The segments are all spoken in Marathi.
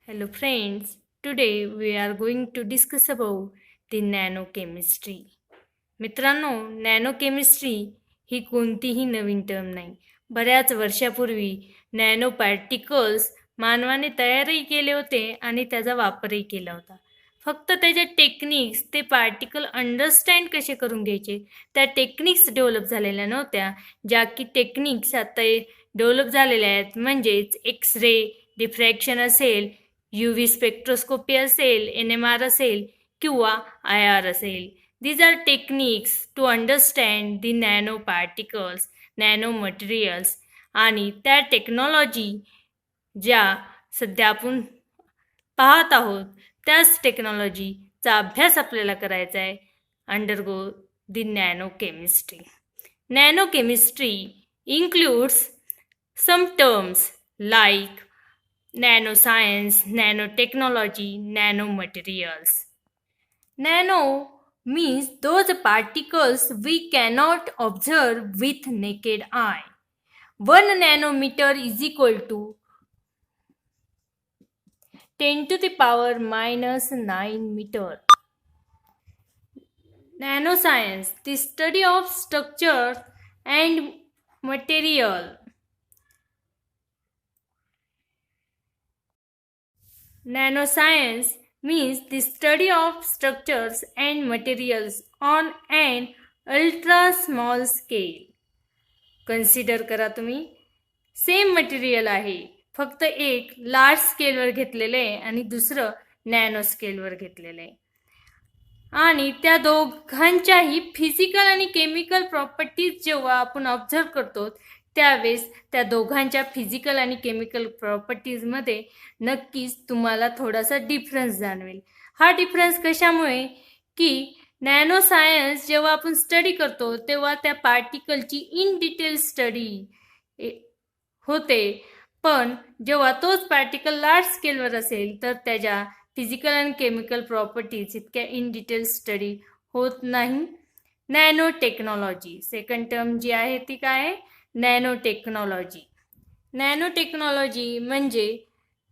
Hello friends, today we are going to discuss about the nanochemistry. मित्रांनो, नॅनोकेमिस्ट्री ही कोणतीही नवीन टर्म नाही. बऱ्याच वर्षापूर्वी नॅनो पार्टिकल्स मानवाने तयारही केले होते आणि त्याचा वापरही केला होता. फक्त त्याच्या टेक्निक्स ते पार्टिकल अंडरस्टँड कसे करून घ्यायचे त्या टेक्निक्स डेव्हलप झालेल्या नव्हत्या. ज्या की टेक्निक्स आता डेव्हलप झालेल्या आहेत, म्हणजेच एक्स रे डिफ्रॅक्शन असेल, UV स्पेक्ट्रोस्कोपी असेल, NMR असेल किंवा IR असेल. These are techniques to understand the nanoparticles, nanomaterials आणि त्या टेक्नॉलॉजी ज्या सध्या आपण पाहत आहोत त्याच टेक्नॉलॉजीचा अभ्यास आपल्याला करायचा आहे. Undergo the nanochemistry. Nanochemistry includes some terms like nanoscience, nanotechnology, nanomaterials. Nano means those particles we cannot observe with naked eye. 1 nanometer is equal to 10 to the power minus 9 meter. Nanoscience, the study of structure and material. Nanoscience means the study of structures and materials on an ultra small scale. Consider करा तुम्ही, सेम मटेरियल आहे, फक्त एक लार्ज स्केलवर घेतलेलं आहे आणि दुसरं नॅनो स्केलवर घेतलेलं आहे. आणि त्या दोघांच्याही फिजिकल आणि केमिकल प्रॉपर्टीज जेव्हा आपण ऑब्झर्व करतो त्यावेळेस त्या दोघांच्या फिजिकल आणि केमिकल प्रॉपर्टीजमध्ये नक्कीच तुम्हाला थोडासा डिफरन्स जाणवेल. हा डिफरन्स कशामुळे की नॅनो सायन्स जेव्हा आपण स्टडी करतो तेव्हा त्या पार्टिकलची इन डिटेल स्टडी होते, पण जेव्हा तोच पार्टिकल लार्ज स्केलवर असेल तर त्याच्या फिजिकल आणि केमिकल प्रॉपर्टीज इतक्या इन डिटेल स्टडी होत नाही. नॅनो टेक्नॉलॉजी, सेकंड टर्म जी आहे ती काय आहे? Nano technology. नॅनो टेक्नॉलॉजी म्हणजे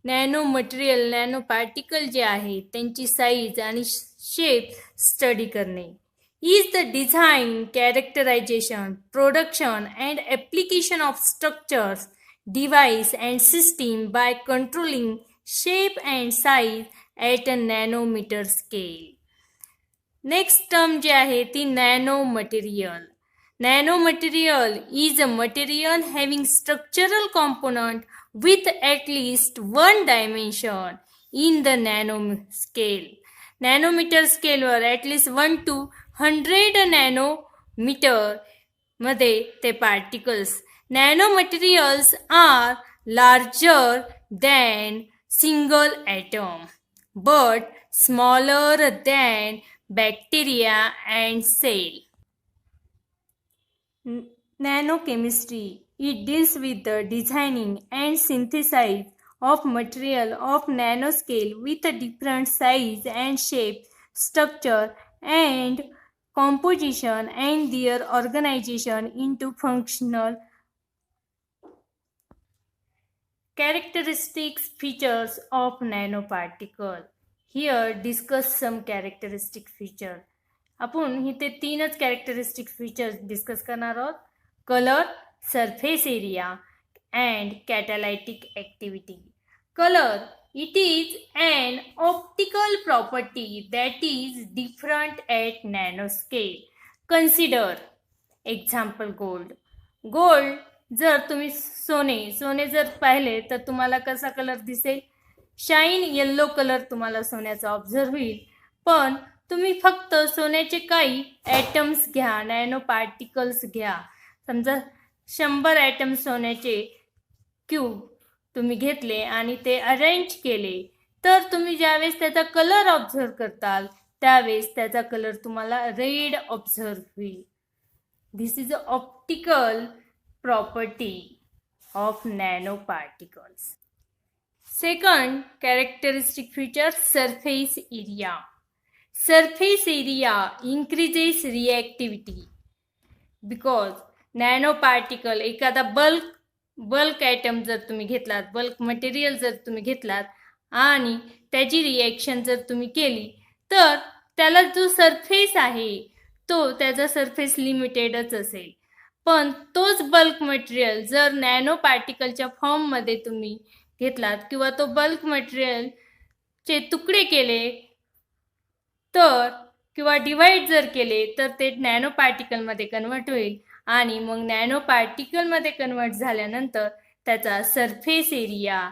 नॅनो मटेरियल, नॅनो पार्टिकल जे आहे त्यांची साईज आणि शेप स्टडी करणे. Is the design, characterization, production and application of structures, device and system by controlling shape and size at a nanometer scale. Next term जी आहे ती nano material. Nano material is a material having structural component with at least 1 dimension in the nano scale. Nanometre स्केलवर ॲटलीस्ट 1 to 100 नॅनोमीटर मध्ये ते particles. Nano materials are larger than single atom but smaller than bacteria and cell. Nanochemistry, it deals with the designing and synthesis of material of nanoscale with a different size and shape, structure and composition and their organization into functional characteristics features of nanoparticle. Here discuss some characteristic feature. आपण इथे 3च कॅरेक्टरिस्टिक फीचर्स डिस्कस करणार आहोत. Colour, surface area and catalytic activity. Colour, it is an optical property that is different at nanoscale. Consider example gold. Gold जर तुम्ही सोने जर पाहिले तर तुम्हाला कसा कलर दिसेल? शाईन येल्लो कलर तुम्हाला सोन्याचा ऑब्झर्व होईल. पण तुम्ही फक्त सोन्याचे काही ॲटम्स घ्या, नॅनो पार्टिकल्स घ्या. समजा 100 ॲटम सोन्याचे क्यूब तुम्ही घेतले आणि ते अरेंज केले तर तुम्ही ज्यावेळेस त्याचा कलर ऑब्झर्व करताल त्यावेळेस त्याचा कलर तुम्हाला रेड ऑब्झर्व होईल. This is a optical property of nanoparticles. Second characteristic feature, surface area. Surface area increases reactivity because nanoparticle, एखादा बल्क ॲटम जर तुम्ही घेतलात, बल्क मटेरियल जर तुम्ही घेतलात आणि त्याची रिॲक्शन जर तुम्ही केली तर त्याला जो सरफेस आहे तो त्याचा सरफेस लिमिटेडच असेल. पण तोच बल्क मटेरियल जर नॅनो पार्टिकलच्या फॉर्ममध्ये तुम्ही घेतलात किंवा तो बल्क मटेरियलचे तुकडे केले तर किंवा डिवाइड जर केले तर ते नॅनो पार्टिकलमध्ये कन्वर्ट होईल आणि मग नॅनो पार्टिकलमध्ये कन्वर्ट झाल्यानंतर त्याचा सरफेस एरिया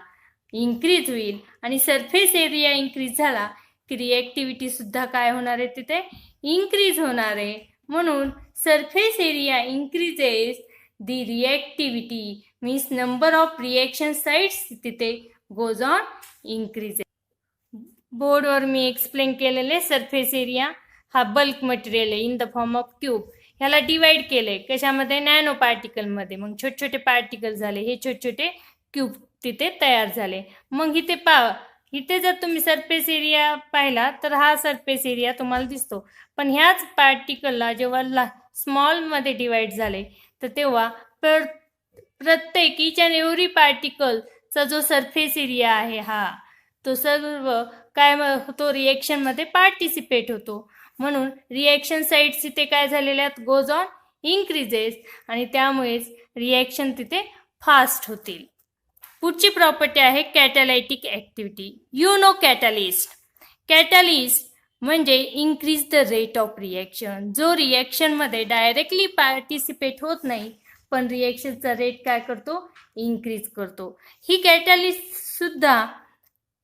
इन्क्रीज होईल आणि सरफेस एरिया इन्क्रीज झाला की रिॲक्टिव्हिटी सुद्धा काय होणार आहे, तिथे इन्क्रीज होणार आहे. म्हणून surface area increases the reactivity means number of reaction sites तिथे गोज ऑन इन्क्रीज. बोर्डवर मी एक्सप्लेन केलेले सरफेस एरिया हा बल्क मटेरियल आहे in the form of cube. ह्याला डिवाइड केले कशामध्ये, नॅनो पार्टिकलमध्ये. मग छोटे छोटे पार्टिकल झाले, हे छोटे छोटे क्यूब तिथे तयार झाले. मग इथे जर तुम्ही सरफेस एरिया पाहिला तर हा सरफेस एरिया तुम्हाला दिसतो. पण ह्याच पार्टिकलला जेव्हा स्मॉलमध्ये डिवाइड झाले तर तेव्हा प्रत्येक इच अँड एव्हरी पार्टिकलचा जो सरफेस एरिया आहे हा तो सर्व काय होतो, रिएक्शनमध्ये पार्टिसिपेट होतो. म्हणून रिएक्शन साइट्स तिथे काय झालेल्या आहेत, गोज ऑन इन्क्रीजेस आणि त्यामुळेच रिएक्शन तिथे फास्ट होतील. पुढची प्रॉपर्टी आहे कॅटॅलायटिक ॲक्टिव्हिटी. यू नो कॅटॅलिस्ट म्हणजे increase the rate of reaction. जो रिॲक्शनमध्ये डायरेक्टली पार्टिसिपेट होत नाही पण रिॲक्शनचा रेट काय करतो, इन्क्रीज करतो. ही कॅटॅलिस्ट सुद्धा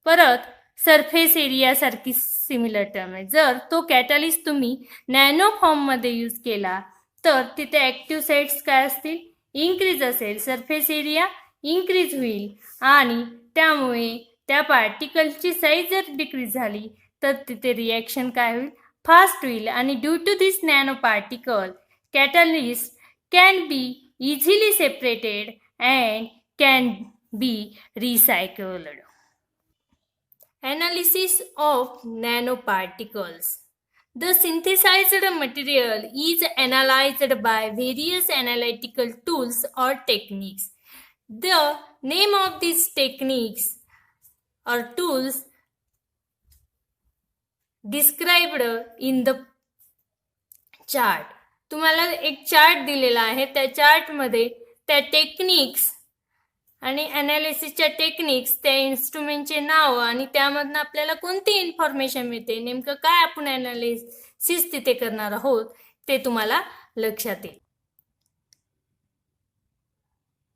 परत सरफेस एरियासारखी सिमिलर टर्म आहे. जर तो कॅटॅलिस्ट तुम्ही नॅनो फॉर्ममध्ये यूज केला तर तिथे ॲक्टिव्ह साइट्स काय असतील, इन्क्रीज असेल, सरफेस एरिया इन्क्रीज होईल आणि त्यामुळे त्या पार्टिकलची साईज जर डिक्रीज झाली तर तिथे रिॲक्शन काय होईल, फास्ट होईल. आणि due to this nano particle catalyst can be easily separated and can be recycled. Analysis of nanoparticles. The synthesized material is analyzed by various analytical tools or techniques. The name of these techniques or tools described in the chart. तुम्हाला एक चार्ट दिलेला आहे, त्या चार्टमध्ये त्या टेक्निक्स आणि ॲनालिसिसच्या टेक्निक्स, त्या इन्स्ट्रुमेंटचे नाव आणि त्यामधनं आपल्याला कोणती इन्फॉर्मेशन मिळते, नेमकं काय आपण ॲनालिसिस तिथे करणार आहोत ते तुम्हाला लक्षात येईल.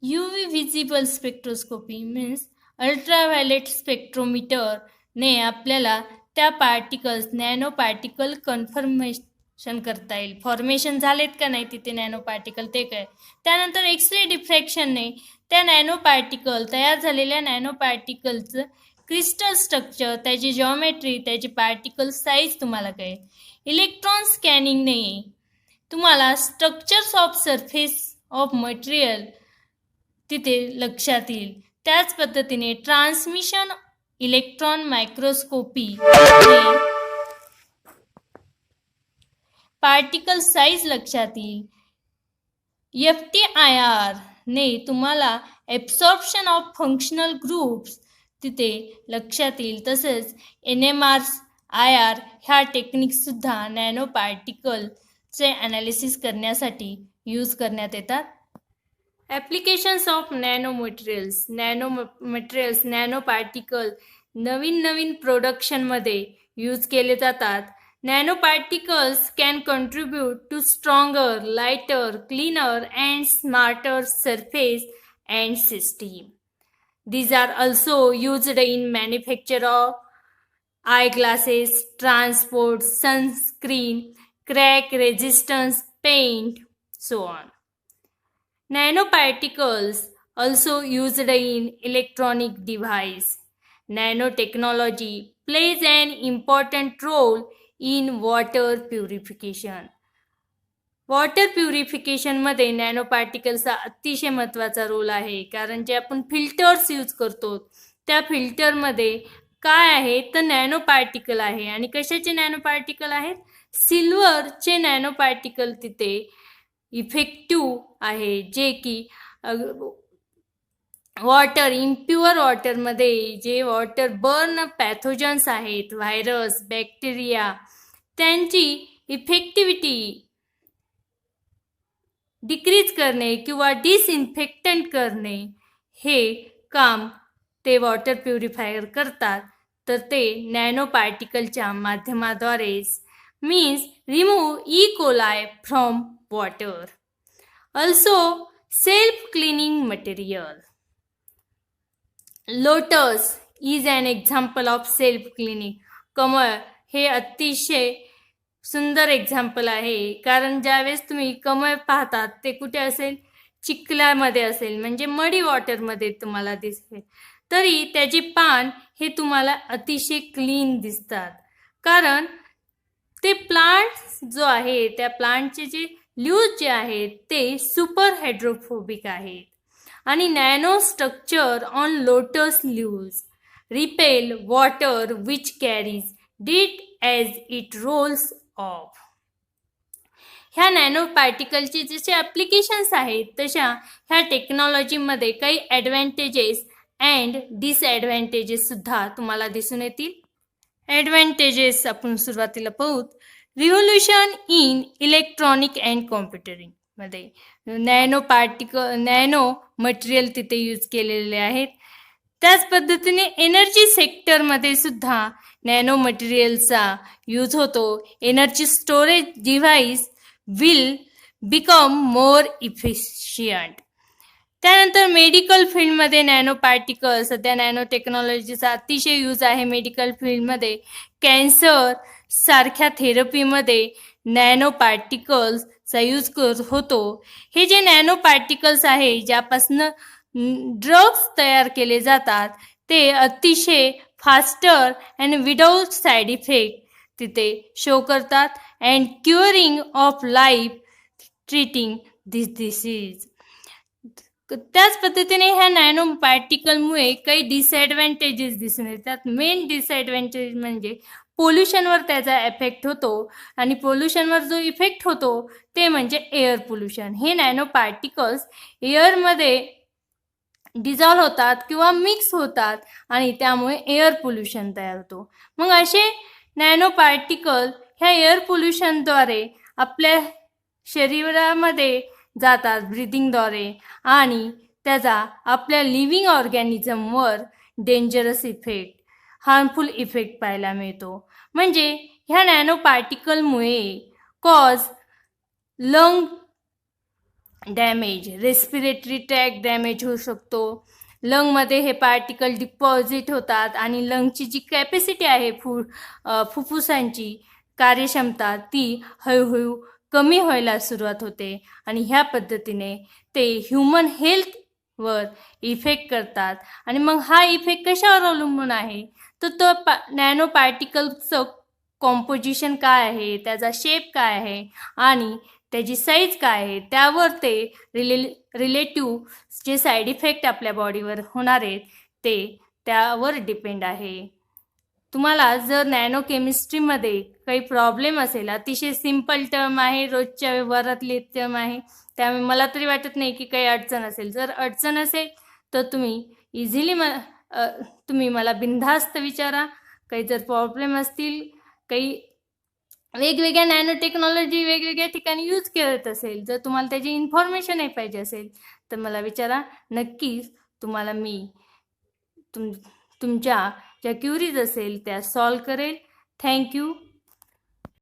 UV visible spectroscopy means ultraviolet spectrometer ने आपल्याला त्या पार्टिकल्स नॅनो पार्टिकल कन्फर्मेशन करता येईल. फॉर्मेशन झालेत का नाही तिथे नॅनो पार्टिकल ते काय. त्यानंतर एक्सरे डिफ्रॅक्शनने त्या नॅनो पार्टिकल, तयार झालेल्या नॅनो पार्टिकलचं क्रिस्टल स्ट्रक्चर, त्याची जॉमेट्री, त्याची पार्टिकल साईज तुम्हाला कळेल. इलेक्ट्रॉन स्कॅनिंगने तुम्हाला structures of surface of material तिथे लक्षात येईल. त्याच पद्धतीने transmission electron microscopy particle size लक्षात येईल. FTIR ने तुम्हाला ॲब्सॉर्प्शन ऑफ फंक्शनल ग्रुप्स तिथे लक्षात येईल. तसेच NMR-IR ह्या टेक्निक्ससुद्धा नॅनो पार्टिकलचे ॲनालिसिस करण्यासाठी यूज करण्यात येतात. Applications of nano materials nano particle नवीन प्रोडक्शनमध्ये यूज केले जातात. Nano particles can contribute to stronger, lighter, cleaner and smarter surface and system. These are also used in manufacture of eyeglasses, transport, sunscreen, crack resistance paint, so on. Nanoparticles also used in electronic device. Nanotechnology plays an important role in water purification. Water प्युरिफिकेशनमध्ये नॅनो पार्टिकलचा अतिशय महत्त्वाचा रोल आहे. कारण जे आपण फिल्टर्स यूज करतो त्या फिल्टरमध्ये काय आहे तर नॅनो पार्टिकल आहे. आणि कशाचे नॅनो पार्टिकल आहेत, सिल्वरचे नॅनो पार्टिकल तिथे इफेक्टिव्ह आहे, जे की वॉटर, इम्प्युअर वॉटरमध्ये जे वॉटर बर्न पॅथोजन्स आहेत, व्हायरस, बॅक्टेरिया, त्यांची इफेक्टिव्हिटी डिक्रीज करणे किंवा डिसइन्फेक्टंट करणे हे काम ते वॉटर प्युरिफायर करतात. तर ते नॅनो पार्टिकलच्या माध्यमाद्वारे means remove E coli from water. Also self cleaning material. Lotus is an example of self cleaning. कमळ हे अतिशय सुंदर एक्झाम्पल आहे, कारण ज्यावेळेस तुम्ही कमळ पाहतात ते कुठे असेल, चिखलामध्ये असेल, म्हणजे मडी वॉटरमध्ये तुम्हाला दिसेल, तरी त्याची पान हे तुम्हाला अतिशय क्लीन दिसतात, कारण ते प्लांट जो आहे त्या प्लांटचे जे ल्यूज जे आहेत ते सुपर हायड्रोफोबिक आहेत आणि nano structure on lotus leaves repel water which carries डिट ॲज इट रोल्स ऑफ. ह्या नॅनो पार्टिकलचे जसे ॲप्लिकेशन्स आहेत तशा ह्या टेक्नॉलॉजीमध्ये काही ॲडव्हान्टेजेस अँड डिसॲडव्हान्टेजेस सुद्धा तुम्हाला दिसून येतील. ॲडव्हान्टेजेस आपण सुरुवातीला पाहूत. रिव्होल्युशन इन इलेक्ट्रॉनिक अँड कॉम्प्युटरिंग मध्ये नॅनो मटेरियल तिथे यूज केलेले आहेत. त्याच पद्धतीने एनर्जी सेक्टरमध्ये सुद्धा नॅनो मटेरियलचा यूज होतो. Energy storage device will become more efficient. त्यानंतर मेडिकल फील्डमध्ये नॅनो पार्टिकल, सध्या नॅनो टेक्नॉलॉजीचा अतिशय यूज आहे मेडिकल फील्डमध्ये. कॅन्सर सारख्या थेरपीमध्ये नॅनो पार्टिकल्सचा यूज होतो. हे जे नॅनो पार्टिकल्स आहे ज्यापासून ड्रग्स तयार केले जातात ते अतिशय faster and without side effect तिथे शो करतात and curing of life treating this disease. त्याच पद्धतीने ह्या नॅनो पार्टिकलमुळे काही डिसॲडव्हान्टेजेस दिसून येतात. मेन डिसॲडव्हान्टेज म्हणजे पोल्युशनवर त्याचा इफेक्ट होतो आणि पोल्युशनवर जो इफेक्ट होतो ते म्हणजे एअर पोल्युशन. हे नॅनो पार्टिकल्स एअरमध्ये डिझॉल्व होतात किंवा मिक्स होतात आणि त्यामुळे एअर पोल्युशन तयार होतो. मग असे नॅनो पार्टिकल ह्या एअर पोल्युशनद्वारे आपल्या शरीरामध्ये जातात ब्रिदिंगद्वारे आणि त्याचा आपल्या लिव्हिंग ऑर्गॅनिझमवर डेंजरस इफेक्ट, हार्मफुल इफेक्ट पाहायला मिळतो. म्हणजे ह्या नॅनो पार्टिकलमुळे cause lung damage, respiratory tract damage होऊ शकतो. लंगमध्ये हे पार्टिकल डिपॉझिट होतात आणि लंगची जी कॅपॅसिटी आहे फुफ्फुसांची कार्यक्षमता ती हळूहळू कमी व्हायला सुरुवात होते आणि ह्या पद्धतीने ते ह्युमन हेल्थवर इफेक्ट करतात. आणि मग हा इफेक्ट कशावर अवलंबून आहे तर तो नॅनो पार्टिकलचं कॉम्पोजिशन काय आहे, त्याचा शेप काय आहे आणि त्याची साईज काय आहे त्यावर ते रिलेटिव्ह जे साईड इफेक्ट आपल्या बॉडीवर होणार आहेत ते त्यावर डिपेंड आहे. तुम्हाला जर नॅनो केमिस्ट्रीमध्ये काही प्रॉब्लेम असेल, अतिशय सिम्पल टर्म आहे, रोजच्या व्यवहारातली टर्म आहे, त्यामुळे मला तरी वाटत नाही की काही अडचण असेल. जर अडचण असेल तर तुम्ही इझिली तुम्ही मला बिनधास्त विचारा. काही जर प्रॉब्लेम असतील, काही वेगवेगळ्या नॅनो टेक्नॉलॉजी वेगवेगळ्या ठिकाणी यूज करत असेल, जर तुम्हाला त्याची इन्फॉर्मेशन पाहिजे असेल तर मला विचारा. नक्कीच तुम्हाला मी तुमच्या ज्या क्युरीज असेल त्या सॉल्व करेल. थँक्यू.